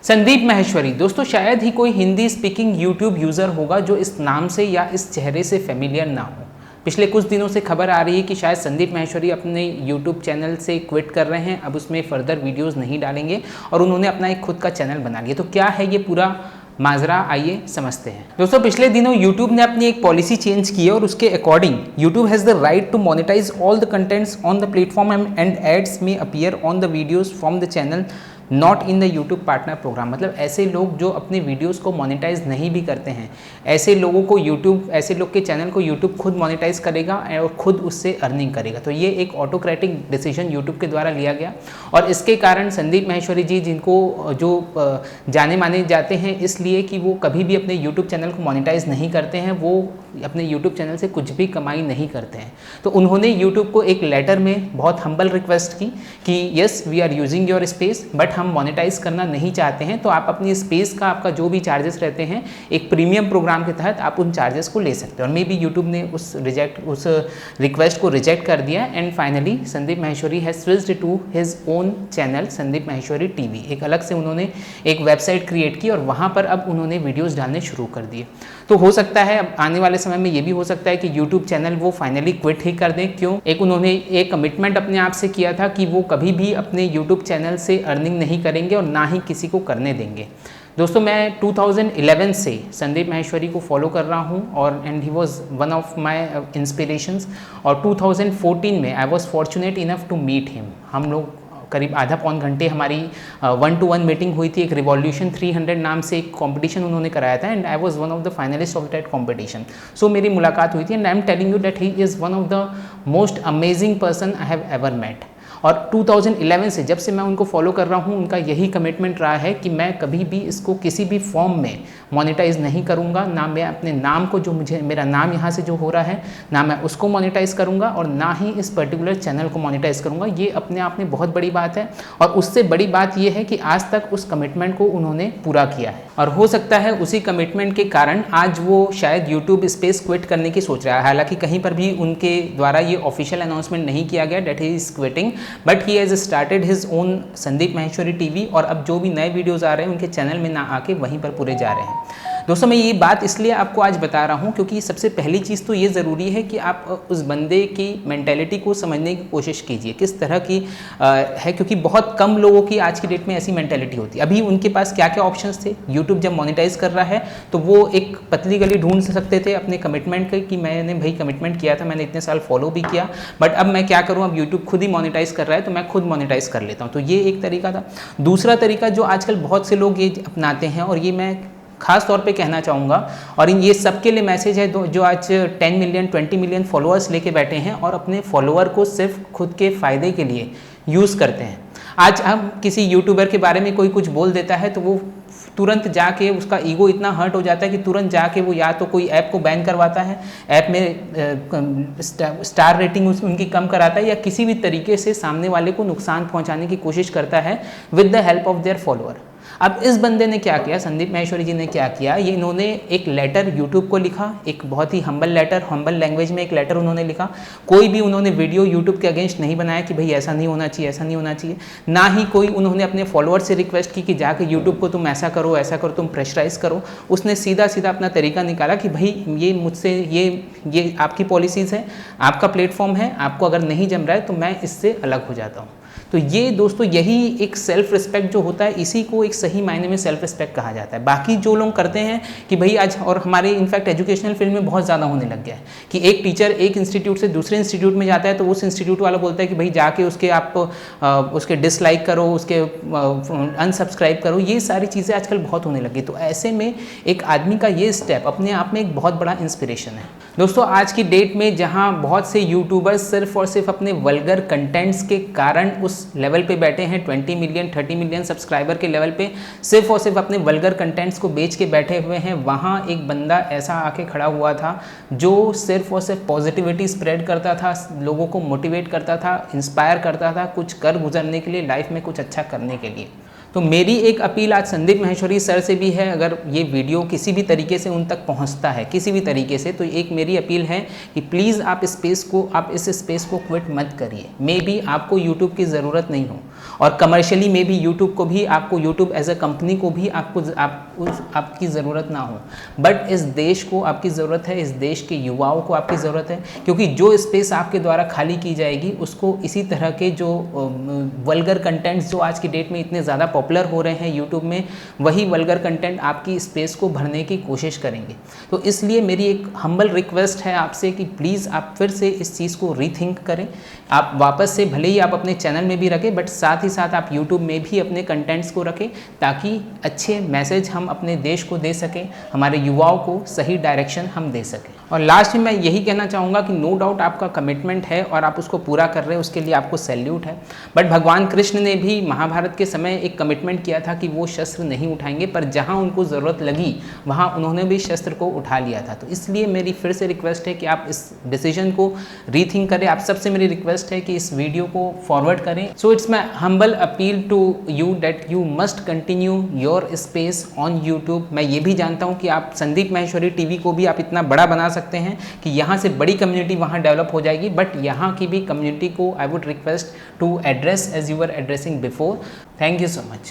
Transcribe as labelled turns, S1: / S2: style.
S1: संदीप माहेश्वरी दोस्तों शायद ही कोई हिंदी स्पीकिंग यूट्यूब यूज़र होगा जो इस नाम से या इस चेहरे से फेमिलियर ना हो। पिछले कुछ दिनों से खबर आ रही है कि शायद संदीप माहेश्वरी अपने यूट्यूब चैनल से क्विट कर रहे हैं, अब उसमें फर्दर वीडियोस नहीं डालेंगे और उन्होंने अपना एक खुद का चैनल बना लिया। तो क्या है ये पूरा माजरा, आइए समझते हैं। दोस्तों पिछले दिनों YouTube ने अपनी एक पॉलिसी चेंज की है और उसके according YouTube has the right to monetize all the contents on the platform and ads may appear on the videos from the channel not in the YouTube partner program. मतलब ऐसे लोग जो अपने videos को मोनेटाइज नहीं भी करते हैं, ऐसे लोगों को यूट्यूब, ऐसे लोग के चैनल को यूट्यूब खुद मोनेटाइज करेगा और खुद उससे अर्निंग करेगा। तो ये एक ऑटोक्रेटिक डिसीजन यूट्यूब के द्वारा लिया गया और इसके कारण संदीप माहेश्वरी जी, जिनको जो जाने माने जाते हैं इसलिए कि वो कभी भी अपने यूट्यूब चैनल को मोनेटाइज नहीं करते हैं, वो अपने यूट्यूब चैनल से कुछ भी कमाई नहीं करते हैं, तो उन्होंने यूट्यूब को एक लेटर में बहुत हम्बल रिक्वेस्ट की कि yes we are using your space but हम मोनेटाइज करना नहीं चाहते हैं, तो आप अपनी स्पेस का आपका जो भी चार्जेस रहते हैं एक प्रीमियम प्रोग्राम के तहत आप उन चार्जेस को ले सकते हैं। और मे बी यूट्यूब ने उस रिक्वेस्ट को रिजेक्ट कर दिया and finally Sandeep Maheshwari has switched to his own channel Sandeep Maheshwari TV. एक अलग से उन्होंने एक वेबसाइट क्रिएट की और वहाँ पर अब उन्होंने वीडियोज़ डालने शुरू कर दिए। तो हो सकता है अब आने वाले समय में ये भी हो सकता है कि यूट्यूब चैनल वो फाइनली क्विट ही कर दें। क्यों? एक उन्होंने एक कमिटमेंट अपने आप से किया था कि वो कभी भी अपने यूट्यूब चैनल से अर्निंग नहीं करेंगे और ना ही किसी को करने देंगे। दोस्तों मैं 2011 से संदीप माहेश्वरी को फॉलो कर रहा हूँ और and he was one of my inspirations और 2014 में I was fortunate enough to meet him. हम लोग करीब आधा पौन घंटे हमारी 1-to-1 मीटिंग हुई थी। एक रिवॉल्यूशन 300 नाम से एक कंपटीशन उन्होंने कराया था and I was one of the finalist of that competition. So मेरी मुलाकात हुई थी and I am telling you that he is one of the most amazing person I have ever met. और 2011 से जब से मैं उनको फॉलो कर रहा हूँ, उनका यही कमिटमेंट रहा है कि मैं कभी भी इसको किसी भी फॉर्म में मोनेटाइज नहीं करूँगा, ना मैं अपने नाम को, जो मुझे मेरा नाम यहाँ से जो हो रहा है, ना मैं उसको मोनेटाइज करूँगा और ना ही इस पर्टिकुलर चैनल को मोनेटाइज करूँगा। ये अपने आप में बहुत बड़ी बात है और उससे बड़ी बात ये है कि आज तक उस कमिटमेंट को उन्होंने पूरा किया है और हो सकता है उसी कमिटमेंट के कारण आज वो शायद यूट्यूब स्पेस क्विट करने की सोच रहा है। हालांकि कहीं पर भी उनके द्वारा ये ऑफिशियल अनाउंसमेंट नहीं किया गया that he is quitting, but he has started his own Sandeep Maheshwari TV और अब जो भी नए वीडियोस आ रहे हैं उनके चैनल में ना आके वहीं पर पूरे जा रहे हैं। दोस्तों मैं ये बात इसलिए आपको आज बता रहा हूँ क्योंकि सबसे पहली चीज़ तो ये ज़रूरी है कि आप उस बंदे की मेंटेलिटी को समझने की कोशिश कीजिए किस तरह की है, क्योंकि बहुत कम लोगों की आज की डेट में ऐसी मेंटेलिटी होती है। अभी उनके पास क्या क्या ऑप्शंस थे, यूट्यूब जब मोनेटाइज कर रहा है तो वो एक पतली गली ढूंढ सकते थे अपने कमिटमेंट के कि मैंने भाई कमिटमेंट किया था, मैंने इतने साल फॉलो भी किया, बट अब मैं क्या करूँ, अब यूट्यूब खुद ही मोनेटाइज कर रहा है तो मैं खुद मोनेटाइज कर लेता हूँ। तो ये एक तरीका था। दूसरा तरीका जो आजकल बहुत से लोग ये अपनाते हैं और ये मैं खास तौर पे कहना चाहूँगा और ये सबके लिए मैसेज है जो आज 10 मिलियन 20 मिलियन फॉलोअर्स लेके बैठे हैं और अपने फॉलोअर को सिर्फ खुद के फ़ायदे के लिए यूज़ करते हैं। आज हम किसी यूट्यूबर के बारे में कोई कुछ बोल देता है तो वो तुरंत जाके उसका ईगो इतना हर्ट हो जाता है कि तुरंत जाके वो या तो कोई ऐप को बैन करवाता है, ऐप में स्टार रेटिंग उनकी कम कराता है या किसी भी तरीके से सामने वाले को नुकसान पहुंचाने की कोशिश करता है with the help of their follower. अब इस बंदे ने क्या किया, संदीप माहेश्वरी जी ने क्या किया, ये इन्होंने एक लेटर यूट्यूब को लिखा, एक बहुत ही हम्बल लेटर, हम्बल लैंग्वेज में एक लेटर उन्होंने लिखा। कोई भी उन्होंने वीडियो यूट्यूब के अगेंस्ट नहीं बनाया कि भाई ऐसा नहीं होना चाहिए, ऐसा नहीं होना चाहिए। ना ही कोई उन्होंने अपने फॉलोअर से रिक्वेस्ट की कि जाके यूट्यूब को तुम ऐसा करो, ऐसा करो, तुम प्रेशराइज करो। उसने सीधा सीधा अपना तरीका निकाला कि भाई ये मुझसे ये आपकी पॉलिसीज़ हैं, आपका प्लेटफॉर्म है, आपको अगर नहीं जम रहा है तो मैं इससे अलग हो जाता हूँ। तो ये दोस्तों यही एक सेल्फ रिस्पेक्ट जो होता है, इसी को एक सही मायने में सेल्फ रिस्पेक्ट कहा जाता है। बाकी जो लोग करते हैं कि भाई आज, और हमारे इनफैक्ट एजुकेशनल फील्ड में बहुत ज़्यादा होने लग गया है कि एक टीचर एक इंस्टीट्यूट से दूसरे इंस्टीट्यूट में जाता है तो उस इंस्टीट्यूट वाला बोलता है कि भाई जाके उसके आप उसके डिसलाइक करो, उसके अनसब्सक्राइब करो। ये सारी चीज़ें आजकल बहुत होने लगी। तो ऐसे में एक आदमी का ये स्टेप अपने आप में एक बहुत बड़ा इंस्पिरेशन है। दोस्तों आज की डेट में जहाँ बहुत से यूट्यूबर्स सिर्फ और सिर्फ अपने वल्गर कंटेंट्स के कारण उस लेवल पे बैठे हैं, 20 मिलियन 30 मिलियन सब्सक्राइबर के लेवल पे सिर्फ और सिर्फ अपने वल्गर कंटेंट्स को बेच के बैठे हुए हैं, वहाँ एक बंदा ऐसा आके खड़ा हुआ था जो सिर्फ और सिर्फ पॉजिटिविटी स्प्रेड करता था, लोगों को मोटिवेट करता था, इंस्पायर करता था कुछ कर गुजरने के लिए, लाइफ में कुछ अच्छा करने के लिए। तो मेरी एक अपील आज संदीप माहेश्वरी सर से भी है, अगर ये वीडियो किसी भी तरीके से उन तक पहुंचता है किसी भी तरीके से, तो एक मेरी अपील है कि प्लीज़ आप इस स्पेस को क्विट मत करिए। मे बी आपको यूट्यूब की ज़रूरत नहीं हो, और commercially may be YouTube as a company को भी आपकी ज़रूरत ना हो, बट इस देश को आपकी ज़रूरत है, इस देश के युवाओं को आपकी ज़रूरत है, क्योंकि जो स्पेस आपके द्वारा खाली की जाएगी उसको इसी तरह के जो वल्गर कंटेंट्स जो आज की डेट में इतने ज़्यादा पॉपुलर हो रहे हैं यूट्यूब में, वही वल्गर कंटेंट आपकी स्पेस को भरने की कोशिश करेंगे। तो इसलिए मेरी एक हम्बल रिक्वेस्ट है आपसे कि प्लीज़ आप फिर से इस चीज़ को रीथिंक करें। आप वापस से भले ही आप अपने चैनल में भी रखें, बट साथ ही साथ आप यूट्यूब में भी अपने कंटेंट्स को रखें, ताकि अच्छे मैसेज हम अपने देश को दे सकें, हमारे युवाओं को सही डायरेक्शन हम दे सकें। और लास्ट में मैं यही कहना चाहूँगा कि नो डाउट आपका कमिटमेंट है और आप उसको पूरा कर रहे हैं, उसके लिए आपको सैल्यूट है। बट भगवान कृष्ण ने भी महाभारत के समय एक कमिटमेंट किया था कि वो शस्त्र नहीं उठाएंगे, पर जहाँ उनको ज़रूरत लगी वहाँ उन्होंने भी शस्त्र को उठा लिया था। तो इसलिए मेरी फिर से रिक्वेस्ट है कि आप इस डिसीजन को रीथिंक करें। आप सबसे मेरी रिक्वेस्ट है कि इस वीडियो को फॉरवर्ड करें। So it's my humble appeal to you that you must continue your space on YouTube. मैं ये भी जानता हूँ कि आप संदीप माहेश्वरी टीवी को भी आप इतना बड़ा बना सकते हैं कि यहाँ से बड़ी कम्युनिटी वहाँ डेवलप हो जाएगी, बट यहाँ की भी कम्युनिटी को I would request to address as you were addressing before. Thank you so much.